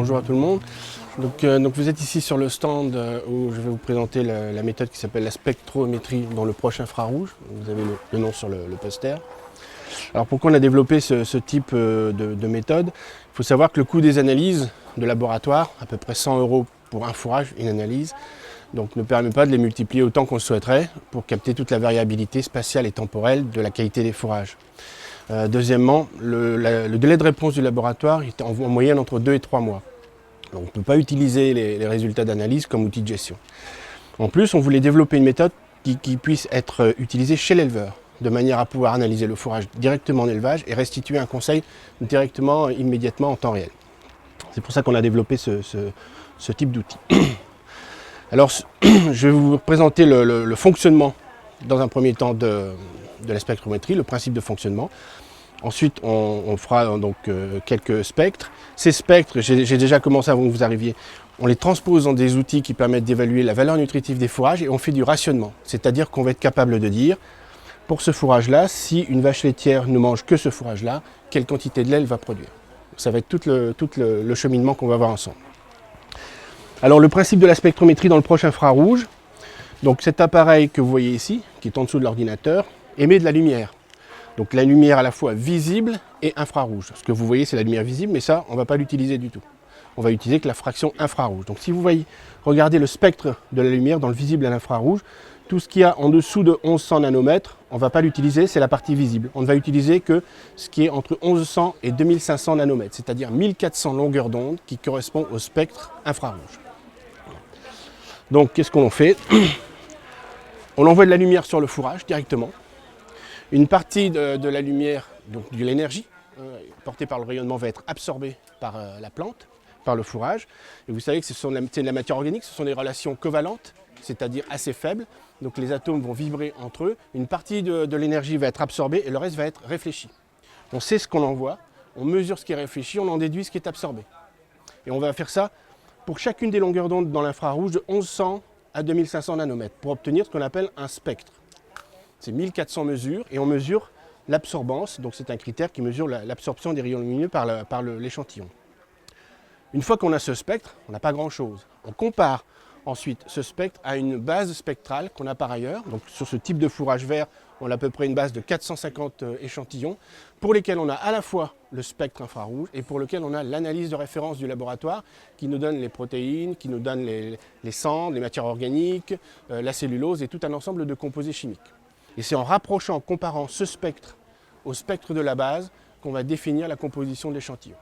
bonjour à tout le monde. Donc vous êtes ici sur le stand où je vais vous présenter la méthode qui s'appelle la spectrométrie dans le proche infrarouge. Vous avez le nom sur le poster. Alors pourquoi on a développé ce type de méthode? Il faut savoir que le coût des analyses de laboratoire, à peu près 100 € pour un fourrage, une analyse, donc ne permet pas de les multiplier autant qu'on le souhaiterait pour capter toute la variabilité spatiale et temporelle de la qualité des fourrages. Deuxièmement, le délai de réponse du laboratoire est en moyenne entre 2 et 3 mois. Donc on ne peut pas utiliser les résultats d'analyse comme outil de gestion. En plus, on voulait développer une méthode qui puisse être utilisée chez l'éleveur, de manière à pouvoir analyser le fourrage directement en élevage et restituer un conseil directement, immédiatement en temps réel. C'est pour ça qu'on a développé ce type d'outil. Alors, je vais vous présenter le fonctionnement, dans un premier temps, de la spectrométrie, le principe de fonctionnement. Ensuite, on fera donc quelques spectres. Ces spectres, j'ai déjà commencé avant que vous arriviez, on les transpose dans des outils qui permettent d'évaluer la valeur nutritive des fourrages et on fait du rationnement. C'est-à-dire qu'on va être capable de dire, pour ce fourrage-là, si une vache laitière ne mange que ce fourrage-là, quelle quantité de lait elle va produire. Ça va être tout le cheminement qu'on va voir ensemble. Alors le principe de la spectrométrie dans le proche infrarouge, donc cet appareil que vous voyez ici, qui est en dessous de l'ordinateur, émet de la lumière. Donc la lumière à la fois visible et infrarouge. Ce que vous voyez, c'est la lumière visible, mais ça, on ne va pas l'utiliser du tout. On va utiliser que la fraction infrarouge. Donc si vous voyez, regardez le spectre de la lumière dans le visible et l'infrarouge, tout ce qu'il y a en dessous de 1100 nanomètres, on ne va pas l'utiliser, c'est la partie visible. On ne va utiliser que ce qui est entre 1100 et 2500 nanomètres, c'est-à-dire 1400 longueurs d'onde qui correspond au spectre infrarouge. Donc qu'est-ce qu'on fait? On envoie de la lumière sur le fourrage directement. Une partie de la lumière, donc de l'énergie, portée par le rayonnement, va être absorbée par la plante, par le fourrage. Et vous savez que c'est de la matière organique, ce sont des relations covalentes, c'est-à-dire assez faibles. Donc les atomes vont vibrer entre eux. Une partie de l'énergie va être absorbée et le reste va être réfléchi. On sait ce qu'on envoie, on mesure ce qui est réfléchi, on en déduit ce qui est absorbé. Et on va faire ça pour chacune des longueurs d'onde dans l'infrarouge de 1100 à 2500 nanomètres pour obtenir ce qu'on appelle un spectre. C'est 1400 mesures et on mesure l'absorbance, donc c'est un critère qui mesure l'absorption des rayons lumineux par l'échantillon. Une fois qu'on a ce spectre, on n'a pas grand-chose. On compare ensuite ce spectre à une base spectrale qu'on a par ailleurs. Donc sur ce type de fourrage vert, on a à peu près une base de 450 échantillons pour lesquels on a à la fois le spectre infrarouge et pour lequel on a l'analyse de référence du laboratoire qui nous donne les protéines, qui nous donne les cendres, les matières organiques, la cellulose et tout un ensemble de composés chimiques. Et c'est en rapprochant, en comparant ce spectre au spectre de la base qu'on va définir la composition de l'échantillon.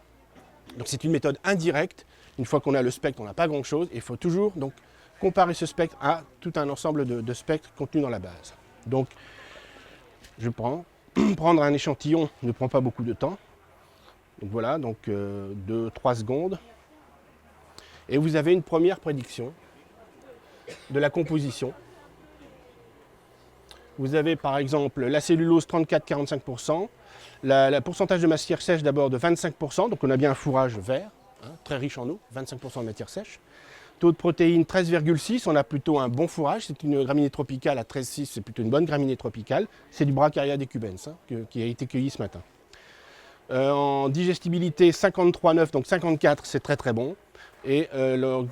Donc c'est une méthode indirecte. Une fois qu'on a le spectre, on n'a pas grand-chose. Il faut toujours donc comparer ce spectre à tout un ensemble de spectres contenus dans la base. Donc je prends. Prendre un échantillon ne prend pas beaucoup de temps. Donc voilà, donc 2-3 secondes. Et vous avez une première prédiction de la composition. Vous avez par exemple la cellulose 34-45%, le pourcentage de matière sèche d'abord de 25%, donc on a bien un fourrage vert, très riche en eau, 25% de matière sèche. Taux de protéines 13,6, on a plutôt un bon fourrage, c'est une graminée tropicale à 13,6, c'est plutôt une bonne graminée tropicale. C'est du Bracharia decubens qui a été cueilli ce matin. En digestibilité 53,9, donc 54, c'est très très bon. Et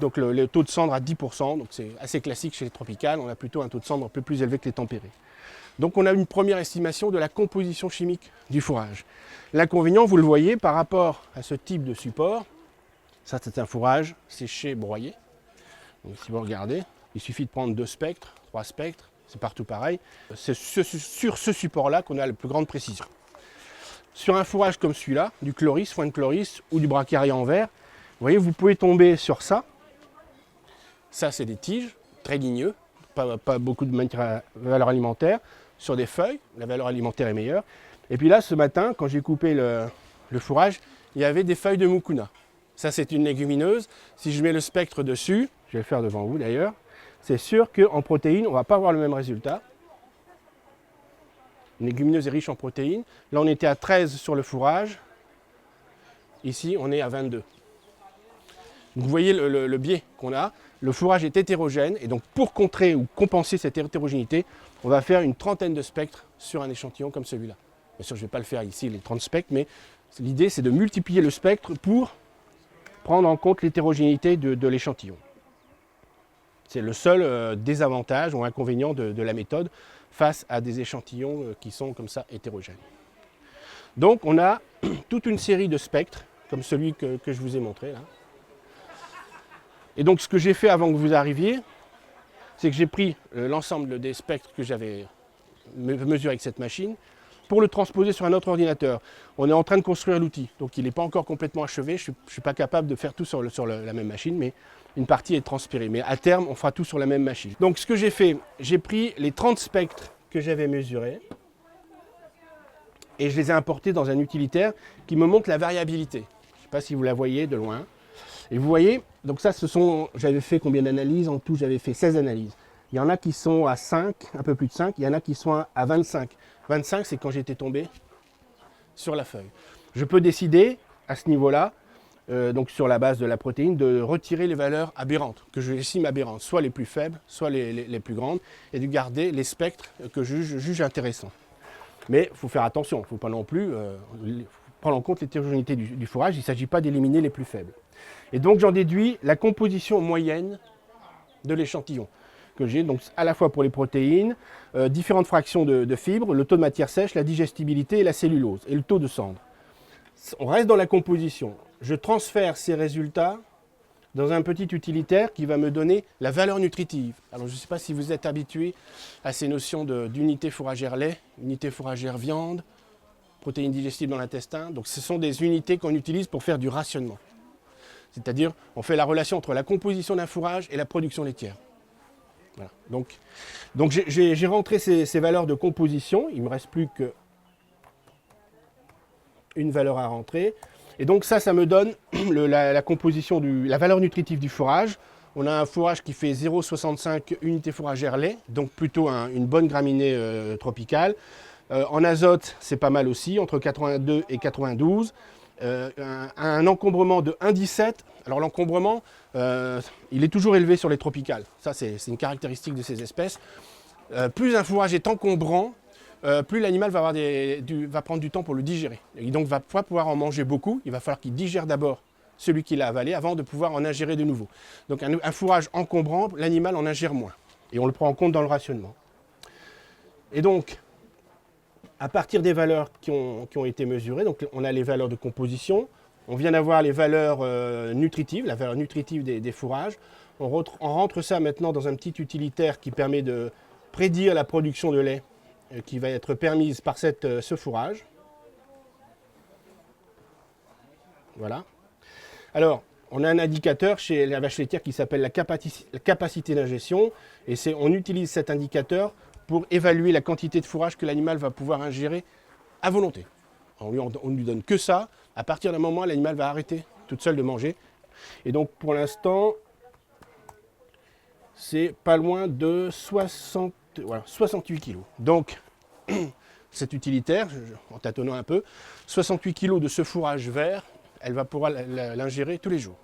donc le taux de cendre à 10%, donc c'est assez classique chez les tropicales, on a plutôt un taux de cendre un peu plus élevé que les tempérés. Donc on a une première estimation de la composition chimique du fourrage. L'inconvénient, vous le voyez, par rapport à ce type de support, ça c'est un fourrage séché, broyé. Donc si vous regardez, il suffit de prendre 2 spectres, 3 spectres, c'est partout pareil. C'est sur ce support-là qu'on a la plus grande précision. Sur un fourrage comme celui-là, du chloris, foin de chloris ou du Bracharia en verre, vous voyez, vous pouvez tomber sur ça. Ça, c'est des tiges, très ligneux, pas beaucoup de valeur alimentaire. Sur des feuilles, la valeur alimentaire est meilleure. Et puis là, ce matin, quand j'ai coupé le fourrage, il y avait des feuilles de mucuna. Ça, c'est une légumineuse. Si je mets le spectre dessus, je vais le faire devant vous d'ailleurs, c'est sûr qu'en protéines, on ne va pas avoir le même résultat. Une légumineuse est riche en protéines. Là, on était à 13 sur le fourrage. Ici, on est à 22. Vous voyez le biais qu'on a. Le fourrage est hétérogène et donc pour contrer ou compenser cette hétérogénéité, on va faire une trentaine de spectres sur un échantillon comme celui-là. Bien sûr, je ne vais pas le faire ici, les 30 spectres, mais l'idée c'est de multiplier le spectre pour prendre en compte l'hétérogénéité de l'échantillon. C'est le seul désavantage ou inconvénient de la méthode face à des échantillons qui sont comme ça hétérogènes. Donc on a toute une série de spectres, comme celui que je vous ai montré là. Et donc ce que j'ai fait avant que vous arriviez, c'est que j'ai pris l'ensemble des spectres que j'avais mesurés avec cette machine pour le transposer sur un autre ordinateur. On est en train de construire l'outil, donc il n'est pas encore complètement achevé, je ne suis pas capable de faire tout sur la même machine, mais une partie est transpirée. Mais à terme, on fera tout sur la même machine. Donc ce que j'ai fait, j'ai pris les 30 spectres que j'avais mesurés et je les ai importés dans un utilitaire qui me montre la variabilité. Je ne sais pas si vous la voyez de loin. Et vous voyez, donc ça, j'avais fait combien d'analyses? En tout, j'avais fait 16 analyses. Il y en a qui sont à 5, un peu plus de 5, il y en a qui sont à 25. 25, c'est quand j'étais tombé sur la feuille. Je peux décider, à ce niveau-là, donc sur la base de la protéine, de retirer les valeurs aberrantes, que j'estime aberrantes, soit les plus faibles, soit les plus grandes, et de garder les spectres que je juge intéressants. Mais il faut faire attention, il ne faut pas non plus prendre en compte l'hétérogénéité du fourrage, il ne s'agit pas d'éliminer les plus faibles. Et donc j'en déduis la composition moyenne de l'échantillon que j'ai, donc à la fois pour les protéines, différentes fractions de fibres, le taux de matière sèche, la digestibilité et la cellulose, et le taux de cendre. On reste dans la composition. Je transfère ces résultats dans un petit utilitaire qui va me donner la valeur nutritive. Alors je ne sais pas si vous êtes habitué à ces notions d'unité fourragère lait, unité fourragère viande, protéines digestibles dans l'intestin. Donc ce sont des unités qu'on utilise pour faire du rationnement. C'est-à-dire, on fait la relation entre la composition d'un fourrage et la production laitière. Voilà. Donc j'ai rentré ces valeurs de composition. Il ne me reste plus qu'une valeur à rentrer. Et donc ça me donne la composition, la valeur nutritive du fourrage. On a un fourrage qui fait 0,65 unités fourragères lait, donc plutôt une bonne graminée tropicale. En azote, c'est pas mal aussi, entre 82 et 92. Un encombrement de 1,17. Alors l'encombrement, il est toujours élevé sur les tropicales. Ça, c'est une caractéristique de ces espèces. Plus un fourrage est encombrant, plus l'animal va prendre du temps pour le digérer. Et donc, va pas pouvoir en manger beaucoup. Il va falloir qu'il digère d'abord celui qu'il a avalé avant de pouvoir en ingérer de nouveau. Donc, un fourrage encombrant, l'animal en ingère moins. Et on le prend en compte dans le rationnement. Et donc, à partir des valeurs qui ont été mesurées, donc on a les valeurs de composition, on vient d'avoir les valeurs nutritives, la valeur nutritive des fourrages. On rentre ça maintenant dans un petit utilitaire qui permet de prédire la production de lait qui va être permise par ce fourrage. Voilà. Alors, on a un indicateur chez la vache laitière qui s'appelle la capacité d'ingestion. Et on utilise cet indicateur pour évaluer la quantité de fourrage que l'animal va pouvoir ingérer à volonté. On ne lui donne que ça. À partir d'un moment, l'animal va arrêter toute seule de manger. Et donc, pour l'instant, c'est pas loin de 68 kg. Donc, cet utilitaire, en tâtonnant un peu, 68 kg de ce fourrage vert, elle va pouvoir l'ingérer tous les jours.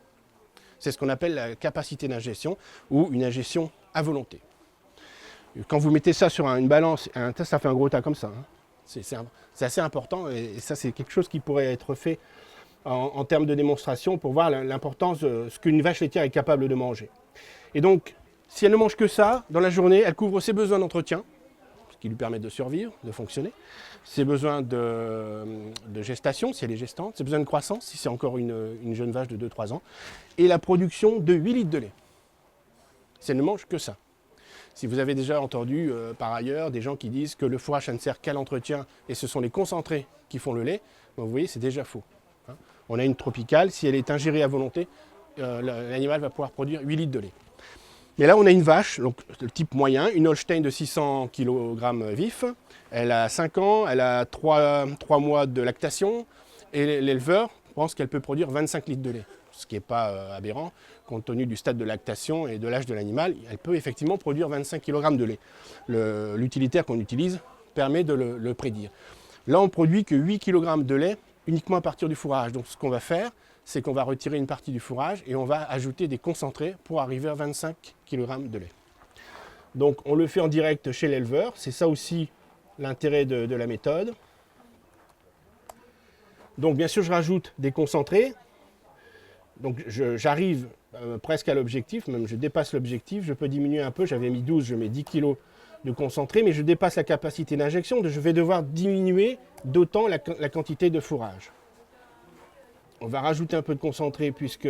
C'est ce qu'on appelle la capacité d'ingestion ou une ingestion à volonté. Quand vous mettez ça sur une balance, ça fait un gros tas comme ça. Hein. C'est assez important et ça, c'est quelque chose qui pourrait être fait en termes de démonstration pour voir l'importance de ce qu'une vache laitière est capable de manger. Et donc, si elle ne mange que ça, dans la journée, elle couvre ses besoins d'entretien, ce qui lui permet de survivre, de fonctionner, ses besoins de gestation, si elle est gestante, ses besoins de croissance, si c'est encore une jeune vache de 2-3 ans, et la production de 8 litres de lait. Si elle ne mange que ça. Si vous avez déjà entendu par ailleurs des gens qui disent que le fourrage ça ne sert qu'à l'entretien et ce sont les concentrés qui font le lait, ben vous voyez, c'est déjà faux. Hein. On a une tropicale, si elle est ingérée à volonté, l'animal va pouvoir produire 8 litres de lait. Mais là, on a une vache, donc le type moyen, une Holstein de 600 kg vif. Elle a 5 ans, elle a 3 mois de lactation et l'éleveur pense qu'elle peut produire 25 litres de lait, ce qui n'est pas aberrant compte tenu du stade de lactation et de l'âge de l'animal. Elle peut effectivement produire 25 kg de lait. L'utilitaire qu'on utilise permet de le prédire. Là, on ne produit que 8 kg de lait uniquement à partir du fourrage. Donc ce qu'on va faire, c'est qu'on va retirer une partie du fourrage et on va ajouter des concentrés pour arriver à 25 kg de lait. Donc on le fait en direct chez l'éleveur, c'est ça aussi l'intérêt de la méthode. Donc bien sûr je rajoute des concentrés. Donc j'arrive presque à l'objectif, même je dépasse l'objectif, je peux diminuer un peu, j'avais mis 12, je mets 10 kg de concentré, mais je dépasse la capacité d'injection, je vais devoir diminuer d'autant la quantité de fourrage. On va rajouter un peu de concentré puisque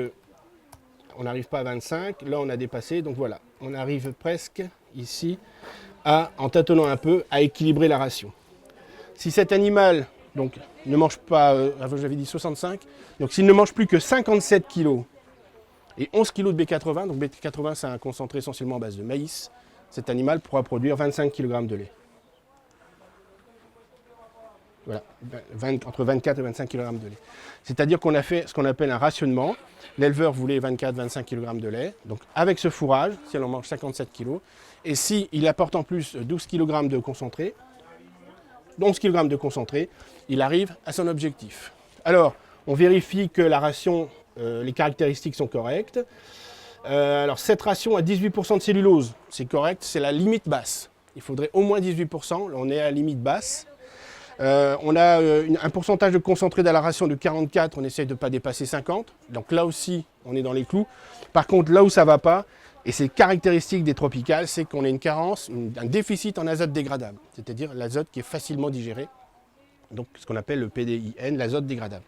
on n'arrive pas à 25, là on a dépassé, donc voilà, on arrive presque ici en tâtonnant un peu, à équilibrer la ration. Si cet animal donc, ne mange pas, j'avais dit 65, donc s'il ne mange plus que 57 kg et 11 kg de B80, donc B80 c'est un concentré essentiellement à base de maïs, cet animal pourra produire 25 kg de lait. Voilà, entre 24 et 25 kg de lait. C'est-à-dire qu'on a fait ce qu'on appelle un rationnement. L'éleveur voulait 24-25 kg de lait. Donc avec ce fourrage, si elle en mange 57 kg, et s'il apporte en plus 12 kg de concentré, 11 kg de concentré, il arrive à son objectif. Alors, on vérifie que la ration, les caractéristiques sont correctes. Alors cette ration a 18% de cellulose, c'est correct, c'est la limite basse. Il faudrait au moins 18%, là on est à la limite basse. On a un pourcentage de concentré dans la ration de 44, on essaye de ne pas dépasser 50. Donc là aussi, on est dans les clous. Par contre, là où ça ne va pas, et c'est caractéristique des tropicales, c'est qu'on a une carence, un déficit en azote dégradable. C'est-à-dire l'azote qui est facilement digéré. Donc ce qu'on appelle le PDIN, l'azote dégradable.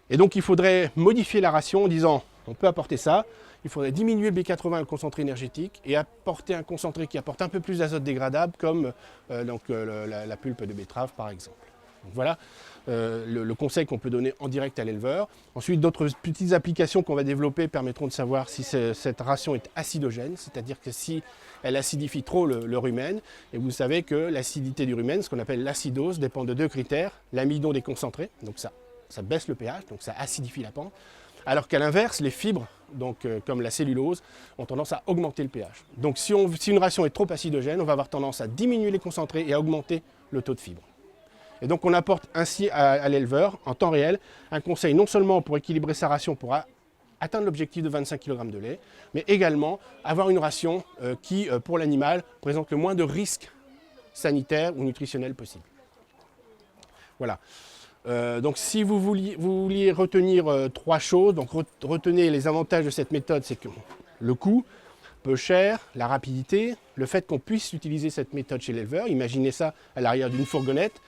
Et donc il faudrait modifier la ration en disant, on peut apporter ça, il faudrait diminuer le B80, le concentré énergétique, et apporter un concentré qui apporte un peu plus d'azote dégradable, comme la pulpe de betterave par exemple. Donc, voilà le conseil qu'on peut donner en direct à l'éleveur. Ensuite, d'autres petites applications qu'on va développer permettront de savoir si cette ration est acidogène, c'est-à-dire que si elle acidifie trop le rumen, et vous savez que l'acidité du rumen, ce qu'on appelle l'acidose, dépend de deux critères, l'amidon des concentrés, donc ça baisse le pH, donc ça acidifie la pente, alors qu'à l'inverse, les fibres, donc, comme la cellulose, ont tendance à augmenter le pH. Donc si une ration est trop acidogène, on va avoir tendance à diminuer les concentrés et à augmenter le taux de fibres. Et donc on apporte ainsi à l'éleveur, en temps réel, un conseil non seulement pour équilibrer sa ration pour atteindre l'objectif de 25 kg de lait, mais également avoir une ration qui, pour l'animal, présente le moins de risques sanitaires ou nutritionnels possibles. Voilà. Donc si vous vouliez retenir trois choses, donc retenez les avantages de cette méthode, c'est que le coût, peu cher, la rapidité, le fait qu'on puisse utiliser cette méthode chez l'éleveur, imaginez ça à l'arrière d'une fourgonnette,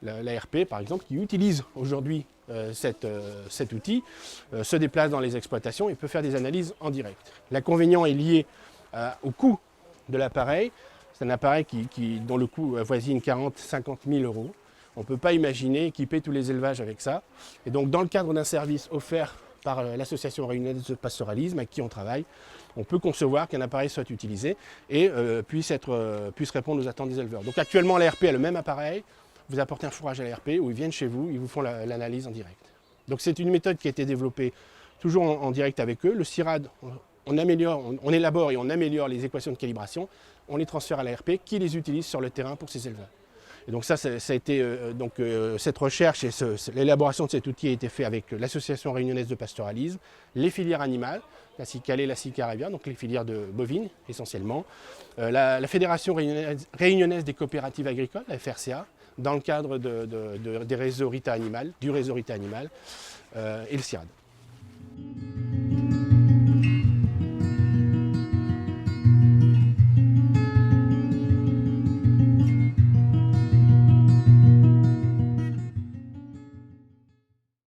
l'ARP par exemple, qui utilise aujourd'hui cet outil, se déplace dans les exploitations et peut faire des analyses en direct. L'inconvénient est lié au coût de l'appareil, c'est un appareil dont le coût avoisine 40-50 000 €. On ne peut pas imaginer équiper tous les élevages avec ça. Et donc, dans le cadre d'un service offert par l'association réunionnaise de pastoralisme avec qui on travaille, on peut concevoir qu'un appareil soit utilisé et puisse répondre aux attentes des éleveurs. Donc, actuellement, l'ARP a le même appareil. Vous apportez un fourrage à l'ARP ou ils viennent chez vous, ils vous font l'analyse en direct. Donc, c'est une méthode qui a été développée toujours en direct avec eux. Le CIRAD, on élabore et on améliore les équations de calibration. On les transfère à l'ARP qui les utilise sur le terrain pour ses éleveurs. Et donc ça a été cette recherche et l'élaboration de cet outil a été fait avec l'association réunionnaise de pastoralisme, les filières animales, la CICALE et la CICARAVIA, donc les filières de bovines essentiellement, la fédération réunionnaise des coopératives agricoles, la FRCA, dans le cadre des réseaux RITA Animal, du réseau RITA Animal et le CIRAD.